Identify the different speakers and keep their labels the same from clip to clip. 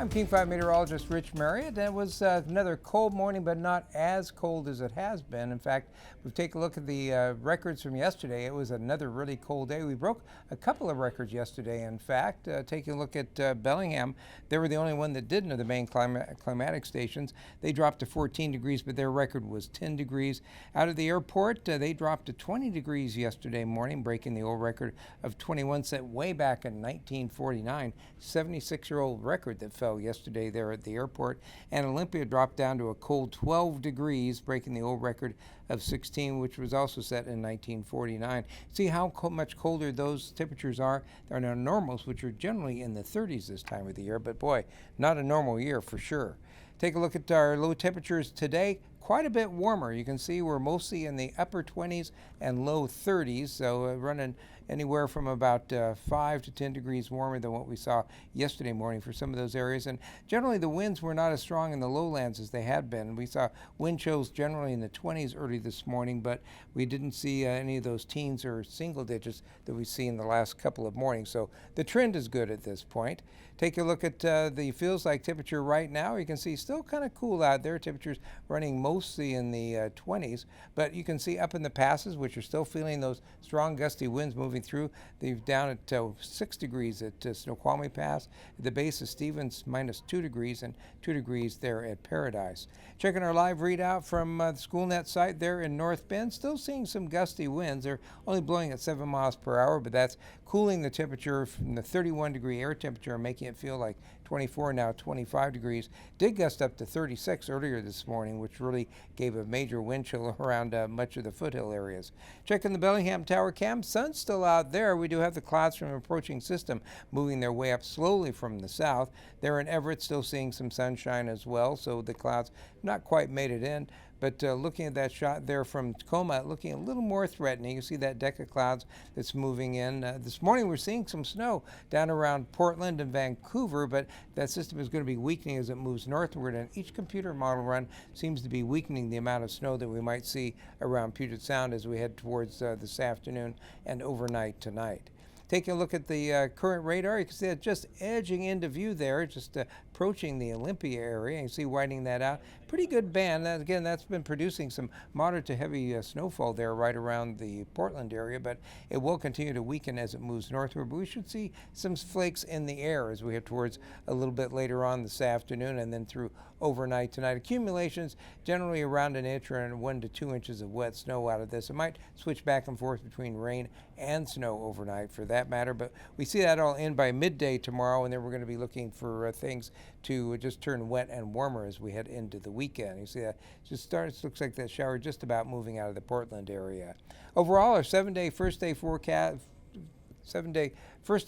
Speaker 1: I'm King 5 Meteorologist Rich Marriott. It was another cold morning, but not as cold as it has been. In fact, we've taken a look at the records from yesterday. It was another really cold day. We broke a couple of records yesterday, in fact. Taking a look at Bellingham, they were the only one that didn't of the main climatic stations. They dropped to 14 degrees, but their record was 10 degrees. Out of the airport, they dropped to 20 degrees yesterday morning, breaking the old record of 21 set way back in 1949. 76-year-old record that fell yesterday there at the airport. And Olympia dropped down to a cold 12 degrees, breaking the old record of 16, which was also set in 1949. See how much colder those temperatures are? They're now normals, which are generally in the 30s this time of the year, but boy, not a normal year for sure. Take a look at our low temperatures today. Quite a bit warmer. You can see we're mostly in the upper 20s and low 30s, so running anywhere from about 5 to 10 degrees warmer than what we saw yesterday morning for some of those areas. And generally the winds were not as strong in the lowlands as they had been. We saw wind chills generally in the 20s early this morning, but we didn't see any of those teens or single digits that we see in the last couple of mornings. So the trend is good at this point. Take a look at the feels like temperature right now. You can see still kind of cool out there. Temperatures running mostly in the 20s, but you can see up in the passes, which are still feeling those strong gusty winds moving through. They're down at 6 degrees at Snoqualmie Pass. At the base of Stevens, minus 2 degrees, and 2 degrees there at Paradise. Checking our live readout from the SchoolNet site there in North Bend. Still seeing some gusty winds. They're only blowing at 7 miles per hour, but that's cooling the temperature from the 31-degree air temperature and making it feel like 24, now 25 degrees. Did gust up to 36 earlier this morning, which really gave a major wind chill around much of the foothill areas. Checking the Bellingham Tower cam, sun's still out there. We do have the clouds from an approaching system moving their way up slowly from the south. There in Everett, still seeing some sunshine as well, so the clouds not quite made it in. But looking at that shot there from Tacoma, looking a little more threatening. You see that deck of clouds that's moving in. This morning we're seeing some snow down around Portland and Vancouver, but that system is going to be weakening as it moves northward, and each computer model run seems to be weakening the amount of snow that we might see around Puget Sound as we head towards this afternoon and overnight tonight. Taking a look at the current radar, you can see it just edging into view there, just approaching the Olympia area. You see widening that out. Pretty good band. Again, that's been producing some moderate to heavy snowfall there right around the Portland area, but it will continue to weaken as it moves northward. But we should see some flakes in the air as we head towards a little bit later on this afternoon and then through overnight tonight. Accumulations generally around an inch or 1 to 2 inches of wet snow out of this. It might switch back and forth between rain and snow overnight for that matter, but we see that all in by midday tomorrow, and then we're going to be looking for things to just turn wet and warmer as we head into the weekend. You see that just starts, looks like that shower just about moving out of the Portland area. Overall, our 7-day first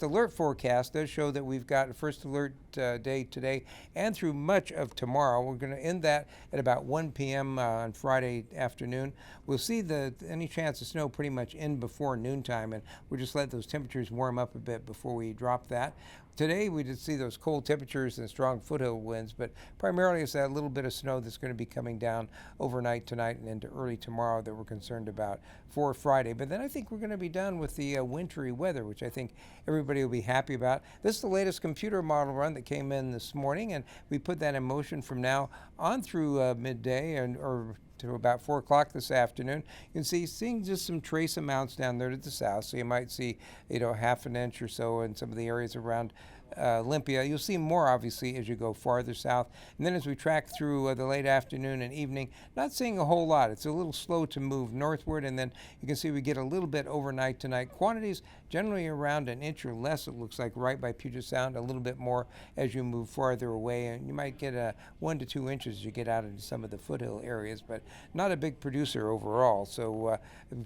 Speaker 1: alert forecast does show that we've got a first alert day today and through much of tomorrow. We're going to end that at about 1 p.m. On Friday afternoon. We'll see any chance of snow pretty much in before noontime, and we'll just let those temperatures warm up a bit before we drop that. Today we did see those cold temperatures and strong foothill winds, but primarily it's that little bit of snow that's going to be coming down overnight tonight and into early tomorrow that we're concerned about for Friday. But then I think we're going to be done with the wintry weather, which I think everybody will be happy about. This is the latest computer model run that came in this morning, and we put that in motion from now on through midday or to about 4 o'clock this afternoon. You can seeing just some trace amounts down there to the south, so you might see half an inch or so in some of the areas around Olympia. You'll see more obviously as you go farther south, and then as we track through the late afternoon and evening, not seeing a whole lot. It's a little slow to move northward, and then you can see we get a little bit overnight tonight. Quantities generally around an inch or less, it looks like, right by Puget Sound, a little bit more as you move farther away, and you might get 1 to 2 inches as you get out into some of the foothill areas, but not a big producer overall, so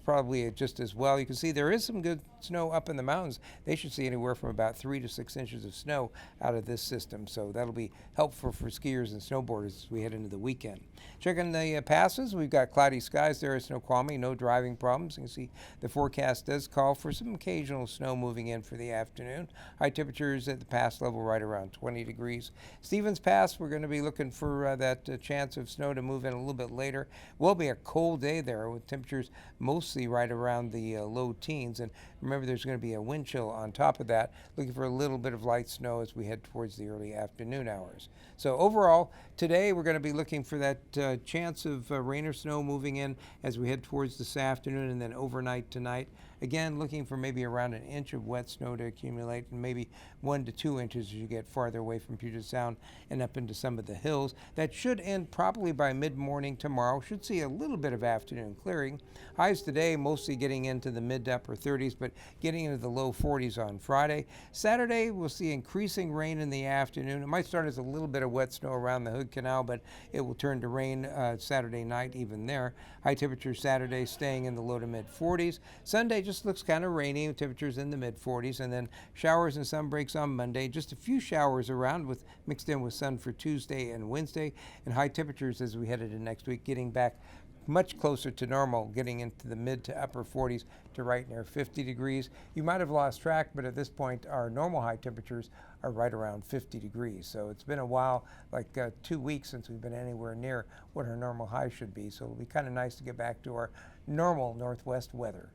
Speaker 1: probably just as well. You can see there is some good snow up in the mountains. They should see anywhere from about 3 to 6 inches of snow out of this system, so that'll be helpful for skiers and snowboarders as we head into the weekend. Checking the passes, we've got cloudy skies there at Snoqualmie, no driving problems. You can see the forecast does call for some occasional snow moving in for the afternoon. High temperatures at the pass level right around 20 degrees. Stevens Pass, we're going to be looking for that chance of snow to move in a little bit later. Will be a cold day there with temperatures mostly right around the low teens, and remember there's going to be a wind chill on top of that. Looking for a little bit of light light snow as we head towards the early afternoon hours. So overall, today we're going to be looking for that chance of rain or snow moving in as we head towards this afternoon and then overnight tonight. Again, looking for maybe around an inch of wet snow to accumulate and maybe 1 to 2 inches as you get farther away from Puget Sound and up into some of the hills. That should end probably by mid-morning tomorrow. Should see a little bit of afternoon clearing. Highs today mostly getting into the mid to upper 30s, but getting into the low 40s on Friday. Saturday, we'll see increasing rain in the afternoon. It might start as a little bit of wet snow around the Hood Canal, but it will turn to rain Saturday night even there. High temperatures Saturday staying in the low to mid 40s. Sunday just looks kind of rainy, temperatures in the mid 40s, and then showers and sun breaks on Monday. Just a few showers around with mixed in with sun for Tuesday and Wednesday, and high temperatures as we head into next week, getting back much closer to normal, getting into the mid to upper 40s to right near 50 degrees. You might have lost track, but at this point, our normal high temperatures are right around 50 degrees. So it's been a while, like 2 weeks since we've been anywhere near what our normal high should be. So it'll be kind of nice to get back to our normal northwest weather.